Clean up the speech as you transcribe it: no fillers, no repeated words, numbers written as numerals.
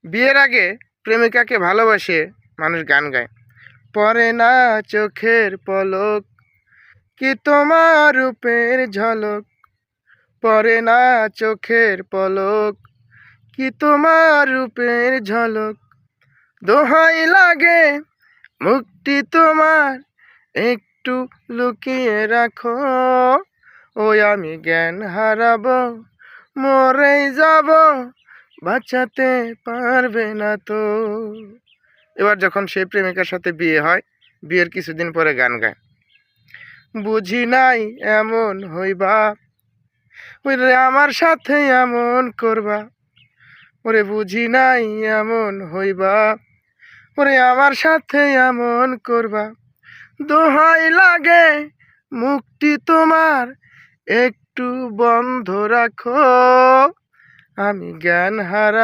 বিয়ের আগে প্রেমিকাকে ভালোবাসে মানুষ গান গায়। পরে না চোখের পলক, কি তোমার রূপের ঝলক। পরে না চোখের পলক, কি তোমার রূপের ঝলক। দোহাই লাগে মুক্তি তোমার, একটু লুকিয়ে রাখো। ওই আমি জ্ঞান হারাবো, মরেই যাব, বাঁচাতে পারবে না তো। এবার যখন সেই প্রেমিকার সাথে বিয়ে হয়, বিয়ের কিছুদিন পরে গান গায়। বুঝি নাই এমন হইবা, ওরে আমার সাথে এমন করবা। ওরে বুঝি নাই এমন হইবা, ওরে আমার সাথে এমন করবা। দোহাই লাগে মুক্তি তোমার, একটু বন্ধ রাখো, আমি জ্ঞান হারাবো।